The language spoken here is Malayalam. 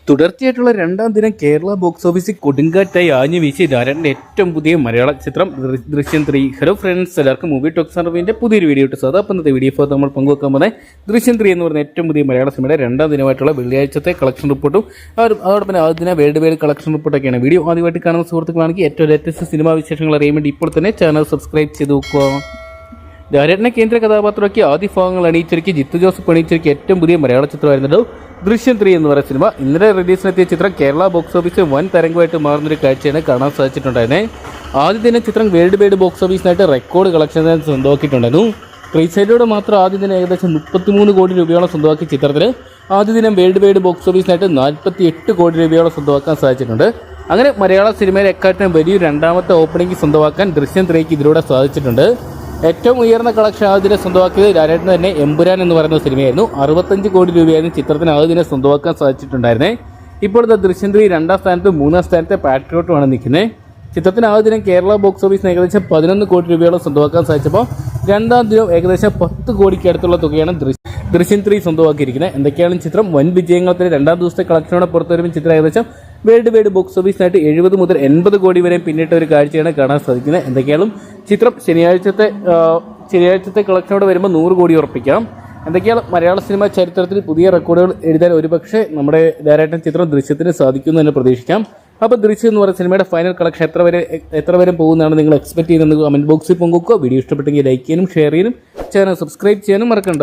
തുടർച്ചയായിട്ടുള്ള രണ്ടാം ദിനം കേരള ബോക്സ് ഓഫീസിൽ കൊടുങ്കാറ്റായി ആഞ്ഞു വീശി ധാരാളിൻ്റെ ഏറ്റവും പുതിയ മലയാള ചിത്രം ദൃശ്യം 3. ഹലോ ഫ്രണ്ട്സ്, എല്ലാവർക്കും മൂവി ടോക്സ് അറിവിൻ്റെ പുതിയൊരു വീഡിയോ ഇട്ട് സാധാ ഇന്നത്തെ വീഡിയോ ഫോർ നമ്മൾ പങ്കുവെക്കാൻ പോകുന്നത് ദൃശ്യം 3 എന്ന് പറയുന്ന ഏറ്റവും പുതിയ മലയാള സിനിമയുടെ രണ്ടാം ദിനമായിട്ടുള്ള വെള്ളിയാഴ്ചത്തെ കളക്ഷൻ റിപ്പോർട്ടും അതോടൊപ്പം ആദ്യ വേൾഡ് വൈഡ് കളക്ഷൻ റിപ്പോർട്ടൊക്കെയാണ്. വീഡിയോ ആദ്യമായിട്ട് കാണുന്ന സുഹൃത്തുക്കളാണെങ്കിൽ ഏറ്റവും ലേറ്റസ്റ്റ് സിനിമാ വിശേഷങ്ങൾ അറിയാൻ വേണ്ടി ഇപ്പോൾ തന്നെ ചാനൽ സബ്സ്ക്രൈബ് ചെയ്ത് നോക്കുക. ധാരാളിനെ കേന്ദ്ര കഥാപാത്രമാക്കി ആദ്യ ഭാഗങ്ങൾ അണിയിച്ചൊരുക്കി ജിത്തു ജോസഫ് അണിയിച്ചൊരുക്കി ഏറ്റവും പുതിയ മലയാള ചിത്രമായിരുന്നു ദൃശ്യം 3 എന്ന് പറയുന്ന സിനിമ. ഇന്നലെ റിലീസിനെത്തിയ ചിത്രം കേരള ബോക്സ് ഓഫീസിൽ വൻ തരംഗമായിട്ട് മാറുന്നൊരു കാഴ്ചയാണ് കാണാൻ സാധിച്ചിട്ടുണ്ടായിരുന്നത്. ആദ്യ ദിനം ചിത്രം വേൾഡ് വൈഡ് ബോക്സ് ഓഫീസിനായിട്ട് റെക്കോർഡ് കളക്ഷൻ സ്വന്തമാക്കിയിട്ടുണ്ടായിരുന്നു. പ്രീസൈഡിലൂടെ മാത്രം ആദ്യ ദിനം ഏകദേശം 33 കോടി രൂപയോളം സ്വന്തമാക്കിയ ചിത്രത്തിന് ആദ്യ ദിനം വേൾഡ് വൈഡ് ബോക്സ് ഓഫീസിനായിട്ട് 48 കോടി രൂപയോളം സ്വന്തമാക്കാൻ സാധിച്ചിട്ടുണ്ട്. അങ്ങനെ മലയാള സിനിമയിലെ എക്കാലത്തും വലിയൊരു രണ്ടാമത്തെ ഓപ്പണിംഗ് സ്വന്തമാക്കാൻ ദൃശ്യം 3ക്ക് ഇതിലൂടെ സാധിച്ചിട്ടുണ്ട്. ഏറ്റവും ഉയർന്ന കളക്ഷൻ ആദ്യം സ്വന്തമാക്കിയത് ലാലേട്ടന് തന്നെ എമ്പുരാൻ എന്ന് പറയുന്ന സിനിമയായിരുന്നു. 65 കോടി രൂപയായിരുന്നു ചിത്രത്തിന് ആദ്യം സ്വന്തമാക്കാൻ സാധിച്ചിട്ടുണ്ടായിരുന്നത്. ഇപ്പോഴത്തെ ദൃശ്യം 3 രണ്ടാം സ്ഥാനത്തും മൂന്നാം സ്ഥാനത്തെ പാട്രിയോട്ടുമാണ് നിൽക്കുന്നത്. ചിത്രത്തിന് ആദ്യ ദിനം കേരള ബോക്സ് ഓഫീസിന് ഏകദേശം 11 കോടി രൂപയോളം സ്വന്തമാക്കാൻ സാധിച്ചപ്പോൾ രണ്ടാം ദിനം ഏകദേശം 10 കോടിക്ക് അടുത്തുള്ള തുകയാണ് ദൃശ്യം 3 സ്വന്തമാക്കിയിരിക്കുന്നത്. എന്തൊക്കെയാണ് ചിത്രം വൻ വിജയങ്ങളത്തിന് രണ്ടാം ദിവസത്തെ കളക്ഷനോടെ പുറത്തുവരുമ്പോൾ ചിത്രം ഏകദേശം വേൾഡ് വൈഡ് ബോക്സ് ഓഫീസിനായിട്ട് 70 മുതൽ 80 കോടി വരെ പിന്നിട്ട ഒരു കാഴ്ചയാണ് കാണാൻ സാധിക്കുന്നത്. എന്തൊക്കെയാണ് ചിത്രം ശനിയാഴ്ചത്തെ കളക്ഷനോടെ വരുമ്പോൾ 100 കോടി ഉറപ്പിക്കാം. എന്തൊക്കെയാണ് മലയാള സിനിമാ ചരിത്രത്തിൽ പുതിയ റെക്കോർഡുകൾ എഴുതാൻ ഒരുപക്ഷെ നമ്മുടെ ധാരാളം ചിത്രം ദൃശ്യത്തിന് സാധിക്കുമെന്ന് തന്നെ പ്രതീക്ഷിക്കാം. അപ്പോൾ ദൃശ്യം എന്ന് പറയുന്ന സിനിമയുടെ ഫൈനൽ കളക്ഷൻ എത്ര വരെ പോകുന്നതാണ് നിങ്ങൾ എക്സ്പെക്ട് ചെയ്യുന്നത് കമൻറ്റ് ബോക്സിൽ പങ്കുവെക്കുക. വീഡിയോ ഇഷ്ടപ്പെട്ടെങ്കിൽ ലൈക്ക് ചെയ്യാനും ഷെയർ ചെയ്യാനും ചാനൽ സബ്സ്ക്രൈബ് ചെയ്യാനും മറക്കണ്ട.